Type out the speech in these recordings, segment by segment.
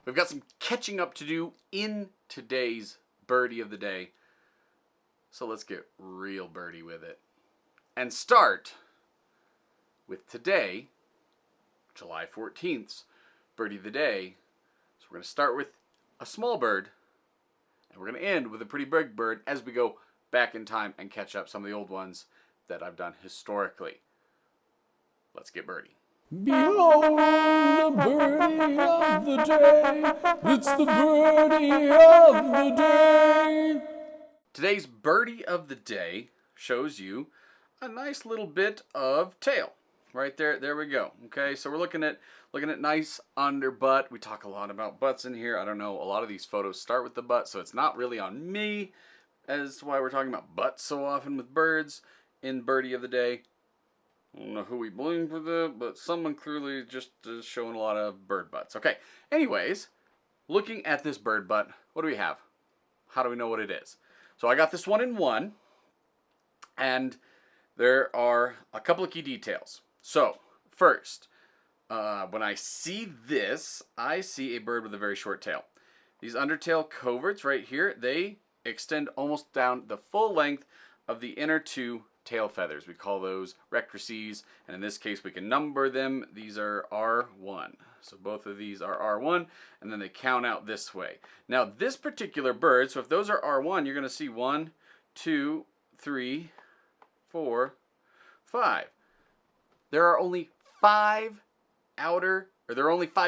We've got some catching up to do in today's birdie of the day. So let's get real birdie with it. And start with today, July 14th's birdie of the day. So we're going to start with a small bird, and we're going to end with a pretty big bird as we go back in time and catch up some of the old ones that I've done historically. Let's get birdie. Behold the birdie of the day. It's the birdie of the day. Today's birdie of the day shows you a nice little bit of tail. Right there, there we go. Okay, so we're looking at nice under butt. We talk a lot about butts in here. I don't know, a lot of these photos start with the butt, so it's not really on me as to why we're talking about butts so often with birds in birdie of the day. I don't know who we blame for that, but someone clearly just is showing a lot of bird butts. Okay, anyways, looking at this bird butt, what do we have? How do we know what it is? So I got this one in one, and there are a couple of key details. So, first, when I see this, I see a bird with a very short tail. These undertail coverts right here, they extend almost down the full length of the inner two tail feathers. We call those rectrices, and in this case we can number them. These are R1. So both of these are R1, and then they count out this way. Now this particular bird, so if those are R1, you're going to see 1, 2, 3, 4, 5. There are only 5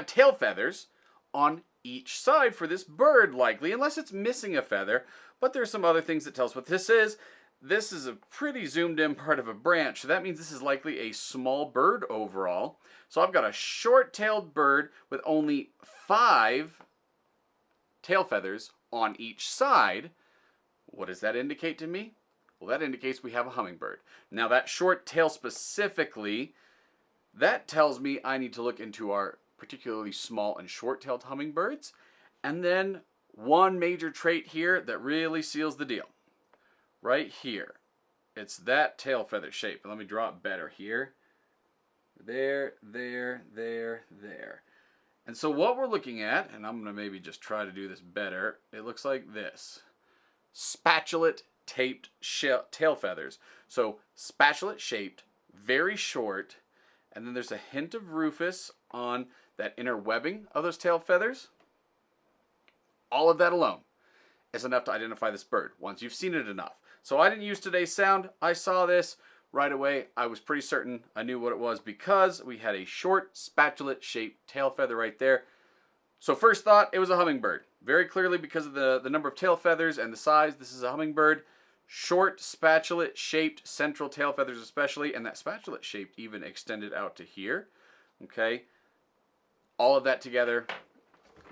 tail feathers on each side for this bird, likely, unless it's missing a feather. But there's some other things that tell us what this is. This is a pretty zoomed in part of a branch, so that means this is likely a small bird overall. So I've got a short-tailed bird with only 5 tail feathers on each side. What does that indicate to me? Well, that indicates we have a hummingbird. Now that short tail specifically, that tells me I need to look into our particularly small and short-tailed hummingbirds. And then one major trait here that really seals the deal. Right here. It's that tail feather shape. Let me draw it better here. There, there, there, there. And so what we're looking at, and I'm going to maybe just try to do this better, it looks like this. Spatulate taped tail feathers. So spatulate shaped, very short, and then there's a hint of rufous on that inner webbing of those tail feathers. All of that alone is enough to identify this bird once you've seen it enough. So I didn't use today's sound. I saw this right away. I was pretty certain I knew what it was because we had a short spatulate shaped tail feather right there. So first thought, it was a hummingbird. Very clearly because of the number of tail feathers and the size, this is a hummingbird. Short spatulate shaped central tail feathers especially, and that spatulate shape even extended out to here. Okay, all of that together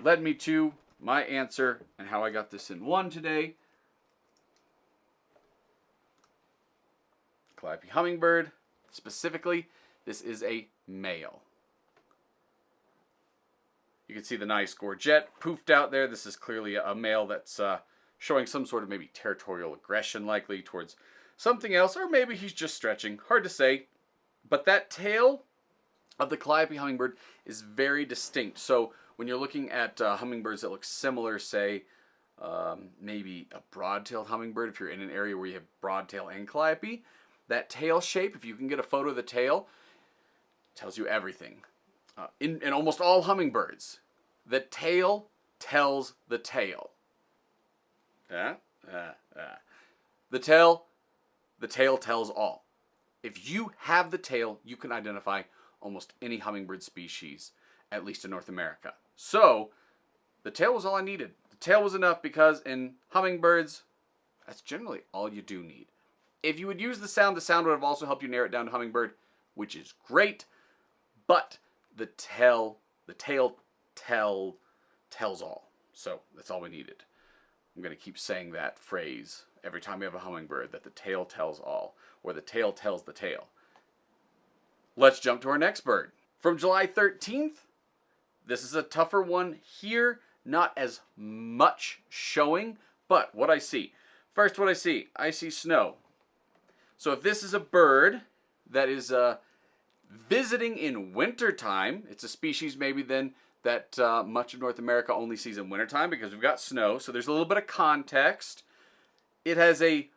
led me to my answer and how I got this in one today. Calliope Hummingbird. Specifically, this is a male. You can see the nice gorget poofed out there. This is clearly a male that's showing some sort of maybe territorial aggression likely towards something else, or maybe he's just stretching. Hard to say. But that tail of the Calliope Hummingbird is very distinct. So when you're looking at hummingbirds that look similar, say, maybe a broad-tailed hummingbird, if you're in an area where you have broad-tail and Calliope, that tail shape, if you can get a photo of the tail, tells you everything. In almost all hummingbirds, the tail tells the tail. The tail tells all. If you have the tail, you can identify almost any hummingbird species, at least in North America. So, the tail was all I needed. The tail was enough because in hummingbirds, that's generally all you do need. If you would use the sound would have also helped you narrow it down to hummingbird, which is great, but the tail tells all. So that's all we needed. I'm going to keep saying that phrase every time we have a hummingbird, that the tail tells all, or the tail tells the tail. Let's jump to our next bird. From July 13th, this is a tougher one here, not as much showing, but what I see. First, what I see snow. So if this is a bird that is visiting in wintertime, it's a species maybe then that much of North America only sees in wintertime because we've got snow. So there's a little bit of context. It has a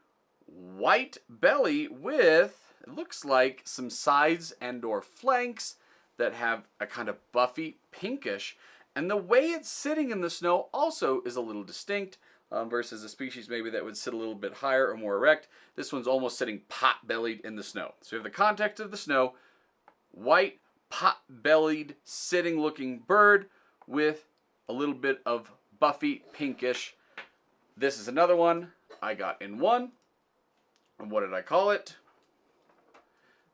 white belly with, it looks like, some sides and or flanks that have a kind of buffy pinkish. And the way it's sitting in the snow also is a little distinct versus a species maybe that would sit a little bit higher or more erect. This one's almost sitting pot-bellied in the snow. So we have the context of the snow, white, pot-bellied, sitting-looking bird with a little bit of buffy pinkish. This is another one I got in one. And what did I call it?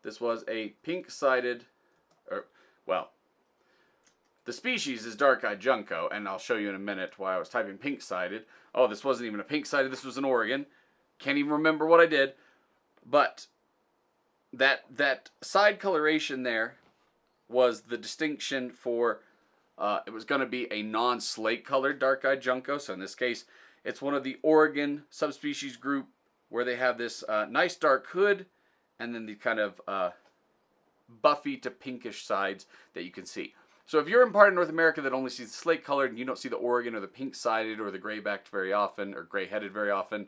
This was a pink-sided, the species is Dark-eyed Junco, and I'll show you in a minute why I was typing pink-sided. Oh, this wasn't even a pink-sided, this was an Oregon. Can't even remember what I did. But that side coloration there was the distinction for, it was going to be a non-slate colored Dark-eyed Junco. So in this case, it's one of the Oregon subspecies group where they have this nice dark hood and then the kind of buffy to pinkish sides that you can see. So if you're in part of North America that only sees the slate colored and you don't see the Oregon or the pink sided or the gray backed very often or gray headed very often,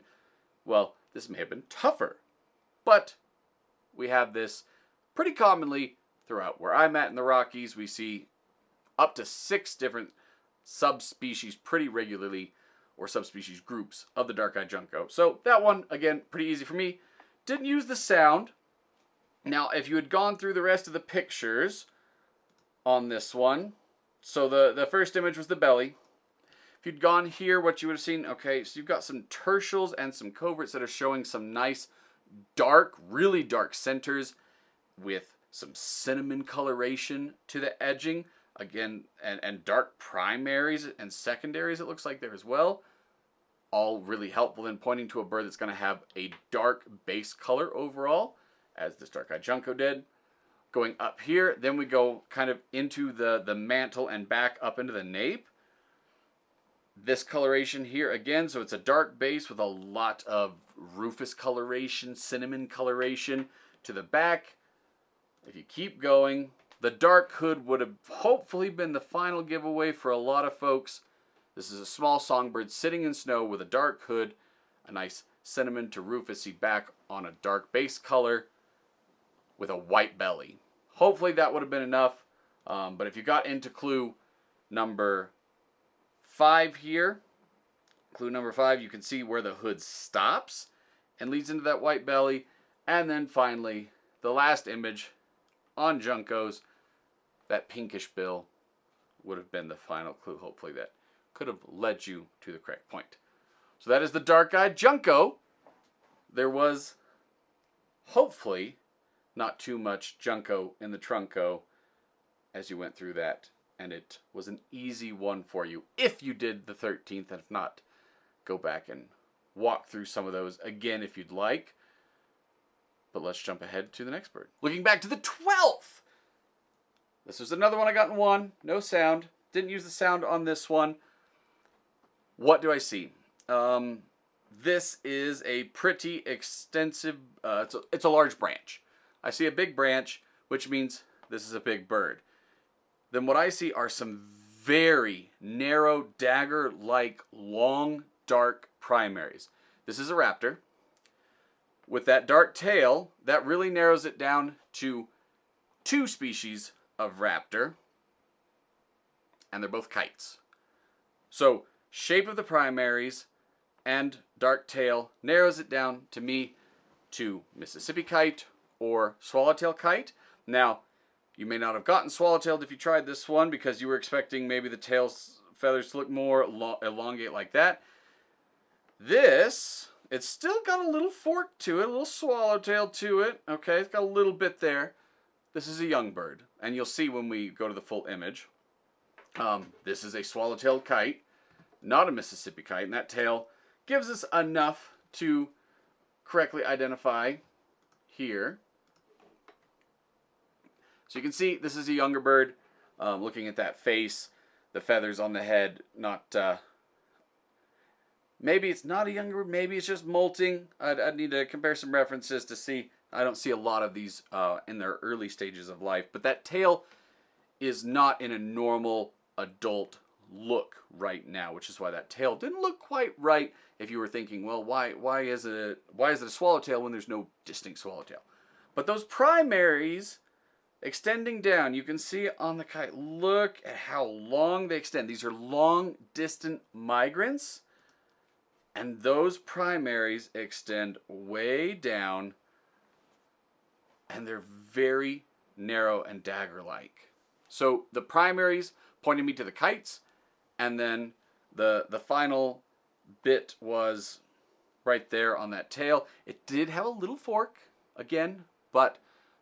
well, this may have been tougher. But we have this pretty commonly throughout where I'm at in the Rockies. We see up to 6 different subspecies pretty regularly, or subspecies groups of the Dark-eyed Junco. So that one, again, pretty easy for me. Didn't use the sound. Now, if you had gone through the rest of the pictures on this one, so the first image was the belly. If you'd gone here, what you would have seen, okay, so you've got some tertials and some coverts that are showing some nice dark, really dark centers with some cinnamon coloration to the edging. Again, and dark primaries and secondaries, it looks like there as well. All really helpful in pointing to a bird that's going to have a dark base color overall, as this Dark-eyed Junco did. Going up here, then we go kind of into the mantle and back up into the nape. This coloration here again, so it's a dark base with a lot of rufous coloration, cinnamon coloration to the back. If you keep going, the dark hood would have hopefully been the final giveaway for a lot of folks. This is a small songbird sitting in snow with a dark hood, a nice cinnamon to rufusy back on a dark base color with a white belly. Hopefully that would have been enough. But if you got into clue number 5 here, clue number 5, you can see where the hood stops and leads into that white belly. And then finally, the last image on Juncos, that pinkish bill would have been the final clue, hopefully, that could have led you to the correct point. So that is the Dark-eyed Junco. There was, hopefully, not too much Junco in the trunco as you went through that. And it was an easy one for you if you did the 13th. And if not, go back and walk through some of those again if you'd like. But let's jump ahead to the next bird. Looking back to the 12th. This was another one I got in 1. No sound. Didn't use the sound on this one. What do I see? This is a pretty extensive, it's a large branch. I see a big branch, which means this is a big bird. Then what I see are some very narrow, dagger-like, long, dark primaries. This is a raptor. With that dark tail, that really narrows it down to 2 species of raptor, and they're both kites. So, shape of the primaries and dark tail narrows it down to me to Mississippi kite or swallowtail kite. Now, you may not have gotten swallowtailed if you tried this one because you were expecting maybe the tail feathers to look more elongate like that. This, it's still got a little fork to it, a little swallowtail to it. Okay, it's got a little bit there. This is a young bird, and you'll see when we go to the full image. This is a swallowtail kite, not a Mississippi kite, and that tail gives us enough to correctly identify here. So you can see this is a younger bird. Looking at that face, the feathers on the head, not maybe it's not a younger bird, maybe it's just molting. I'd need to compare some references to see. I don't see a lot of these in their early stages of life, but that tail is not in a normal adult look right now, which is why that tail didn't look quite right. If you were thinking, well, why is it a swallowtail when there's no distinct swallowtail? But those primaries extending down, you can see on the kite, look at how long they extend. These are long, distant migrants, and those primaries extend way down, and they're very narrow and dagger-like. So the primaries pointed me to the kites, and then the final bit was right there on that tail. It did have a little fork, again, but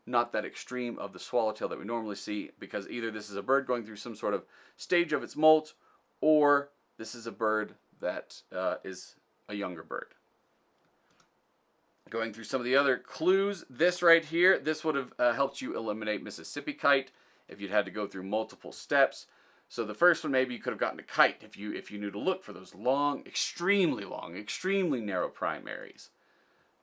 not that extreme of the swallowtail that we normally see, because either this is a bird going through some sort of stage of its molt, or this is a bird that is a younger bird. Going through some of the other clues, this right here, this would have helped you eliminate Mississippi kite if you'd had to go through multiple steps. So the first one, maybe you could have gotten a kite if you knew to look for those long, extremely narrow primaries.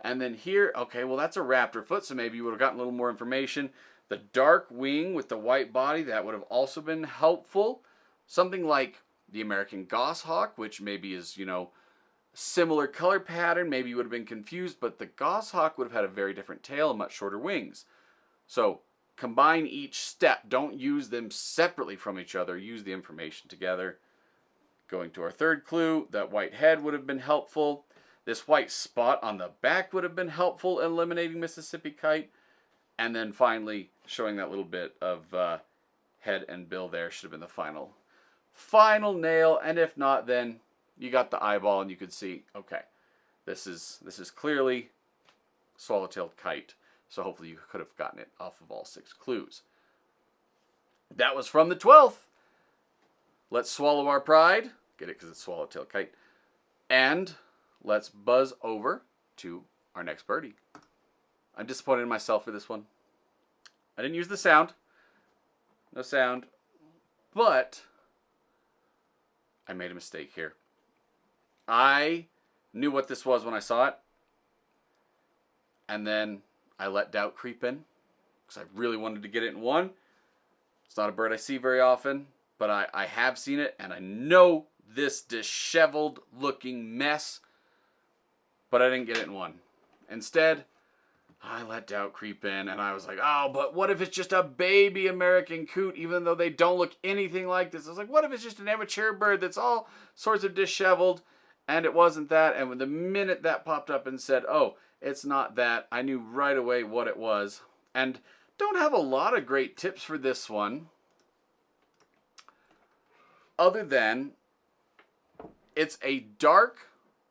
And then here, okay, well that's a raptor foot, so maybe you would have gotten a little more information. The dark wing with the white body, that would have also been helpful. Something like the American goshawk, which maybe is, similar color pattern, maybe you would have been confused, but the goshawk would have had a very different tail and much shorter wings. So combine each step. Don't use them separately from each other. Use the information together. Going to our third clue, that white head would have been helpful. This white spot on the back would have been helpful in eliminating Mississippi kite. And then finally, showing that little bit of head and bill there should have been the final nail. And if not, then you got the eyeball and you could see, okay, this is clearly swallow-tailed kite. So hopefully you could have gotten it off of all 6 clues. That was from the 12th. Let's swallow our pride. Get it because it's swallow-tailed kite. And let's buzz over to our next birdie. I'm disappointed in myself for this one. I didn't use the sound. No sound. But I made a mistake here. I knew what this was when I saw it. And then I let doubt creep in because I really wanted to get it in one. It's not a bird I see very often, but I have seen it, and I know this disheveled looking mess, but I didn't get it in one. Instead, I let doubt creep in, and I was like, oh, but what if it's just a baby American coot, even though they don't look anything like this? I was like, what if it's just an immature bird that's all sorts of disheveled? And it wasn't that, and the minute that popped up and said, oh, it's not that, I knew right away what it was. And don't have a lot of great tips for this one, other than it's a dark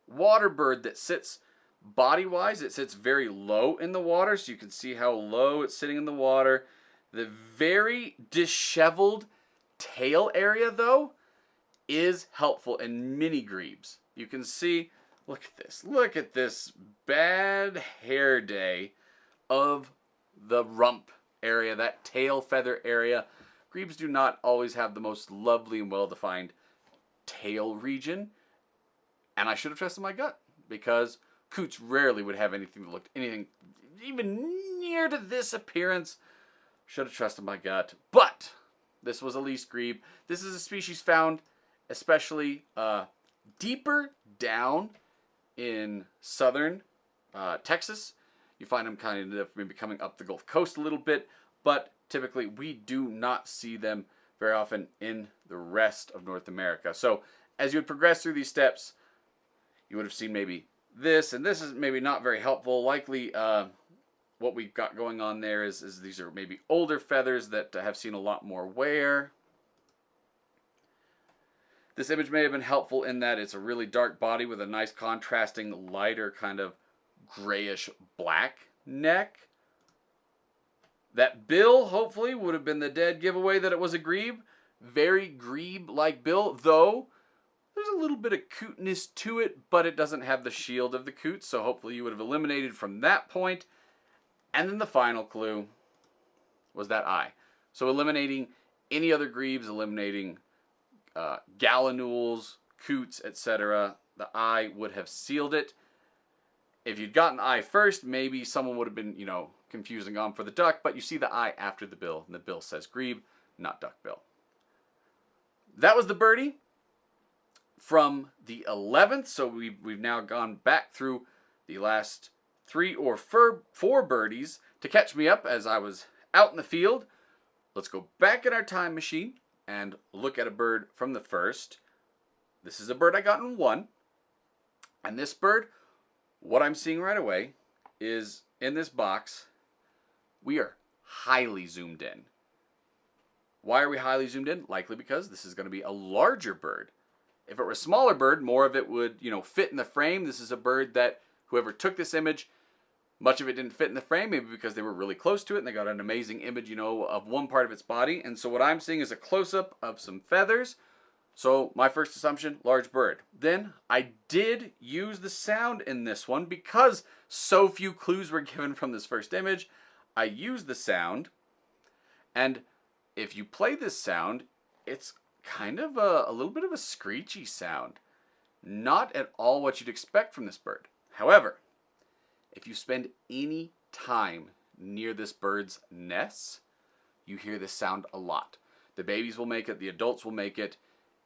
water bird that sits body-wise. It sits very low in the water, so you can see how low it's sitting in the water. The very disheveled tail area, though, is helpful in mini grebes. You can see, look at this bad hair day of the rump area, that tail feather area. Grebes do not always have the most lovely and well-defined tail region, and I should have trusted my gut, because coots rarely would have anything that looked anything even near to this appearance. Should have trusted my gut, but this was a least grebe. This is a species found especially deeper down in southern Texas. You find them kind of maybe coming up the Gulf Coast a little bit, but typically we do not see them very often in the rest of North America. So as you would progress through these steps, you would have seen maybe this, and this is maybe not very helpful. Likely what we've got going on there is these are maybe older feathers that have seen a lot more wear. This image may have been helpful in that it's a really dark body with a nice contrasting lighter kind of grayish black neck. That bill hopefully would have been the dead giveaway that it was a grebe. Very grebe-like bill, though there's a little bit of cootness to it, but it doesn't have the shield of the coot, so hopefully you would have eliminated from that point. And then the final clue was that eye. So eliminating any other grebes, eliminating gallinules, coots, etc., the eye would have sealed it. If you'd gotten eye first, maybe someone would have been, confusing on for the duck, but you see the eye after the bill, and the bill says grebe, not duckbill. that was the birdie from the 11th. So we've now gone back through the last 3 or 4 birdies to catch me up as I was out in the field. Let's go back in our time machine and look at a bird from the first. This is a bird I got in 1. And this bird, what I'm seeing right away is in this box, we are highly zoomed in. Why are we highly zoomed in? Likely because this is going to be a larger bird. If it were a smaller bird, more of it would, fit in the frame. This is a bird that whoever took this image, much of it didn't fit in the frame, maybe because they were really close to it and they got an amazing image, of one part of its body. And so what I'm seeing is a close-up of some feathers. So my first assumption, large bird. Then I did use the sound in this one because so few clues were given from this first image. I used the sound, and if you play this sound, it's kind of a little bit of a screechy sound. Not at all what you'd expect from this bird. However, if you spend any time near this bird's nest, you hear this sound a lot. The babies will make it, the adults will make it.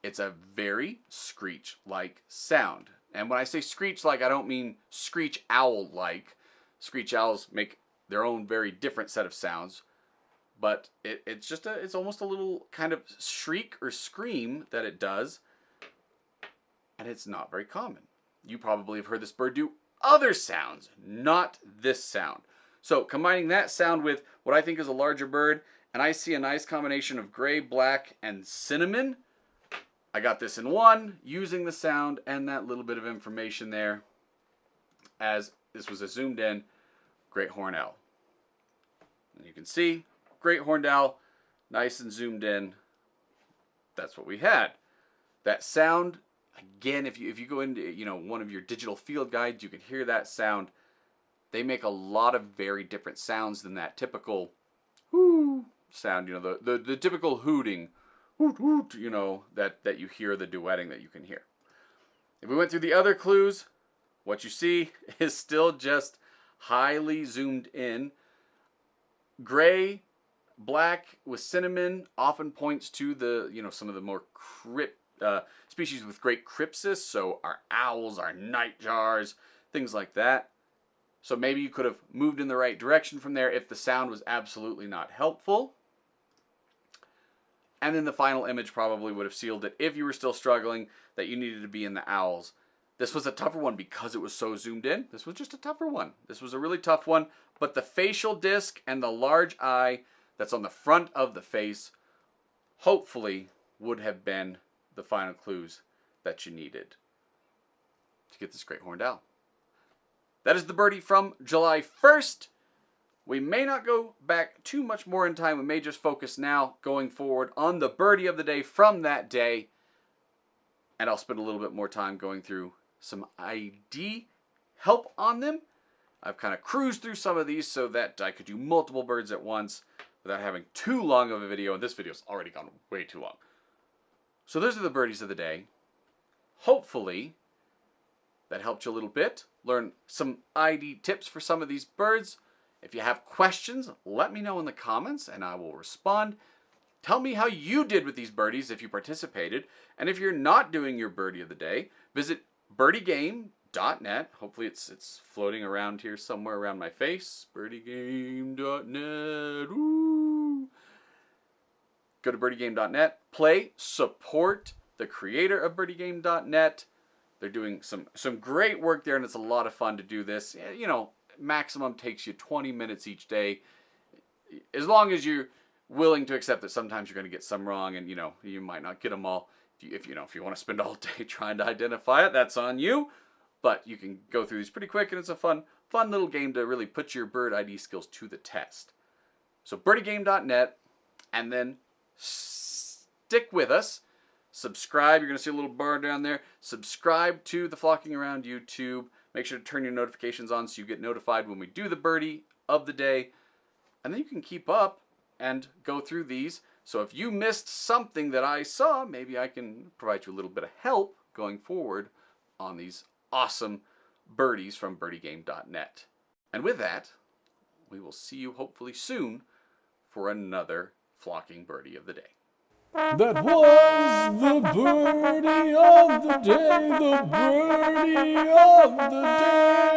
It's a very screech-like sound. And when I say screech-like, I don't mean screech owl-like. Screech owls make their own very different set of sounds. But it's almost a little kind of shriek or scream that it does. And it's not very common. You probably have heard this bird do other sounds, not this sound. So combining that sound with what I think is a larger bird, and I see a nice combination of gray, black, and cinnamon. I got this in 1 using the sound and that little bit of information there, as this was a zoomed in great horned owl. And you can see great horned owl, nice and zoomed in. That's what we had. That sound, again, if you go into one of your digital field guides, you can hear that sound. They make a lot of very different sounds than that typical whoo sound, the typical hooting, hoot hoot, that you hear, the duetting that you can hear. If we went through the other clues, what you see is still just highly zoomed in. Gray, black with cinnamon often points to the, some of the more species with great crypsis, so our owls, our nightjars, things like that. So maybe you could have moved in the right direction from there if the sound was absolutely not helpful. And then the final image probably would have sealed it if you were still struggling that you needed to be in the owls. This was a tougher one because it was so zoomed in. This was just a tougher one. This was a really tough one, but the facial disc and the large eye that's on the front of the face hopefully would have been the final clues that you needed to get this great horned owl. That is the birdie from July 1st. We may not go back too much more in time. We may just focus now going forward on the birdie of the day from that day. And I'll spend a little bit more time going through some ID help on them. I've kind of cruised through some of these so that I could do multiple birds at once without having too long of a video. And this video's already gone way too long. So those are the birdies of the day. Hopefully that helped you a little bit. Learn some ID tips for some of these birds. If you have questions, let me know in the comments and I will respond. Tell me how you did with these birdies if you participated. And if you're not doing your birdie of the day, visit birdiegame.net. Hopefully it's floating around here somewhere around my face. birdiegame.net. Woo. Go to birdiegame.net. Play, support the creator of birdiegame.net. They're doing some great work there, and it's a lot of fun to do this. Maximum takes you 20 minutes each day. As long as you're willing to accept that sometimes you're going to get some wrong, and you might not get them all. If you want to spend all day trying to identify it, that's on you. But you can go through these pretty quick, and it's a fun little game to really put your bird ID skills to the test. So birdiegame.net, and then stick with us. Subscribe. You're going to see a little bar down there. Subscribe to the Flocking Around YouTube. Make sure to turn your notifications on so you get notified when we do the birdie of the day. And then you can keep up and go through these. So if you missed something that I saw, maybe I can provide you a little bit of help going forward on these awesome birdies from birdiegame.net. And with that, we will see you hopefully soon for another Flocking Birdie of the Day. That was the birdie of the day, the birdie of the day.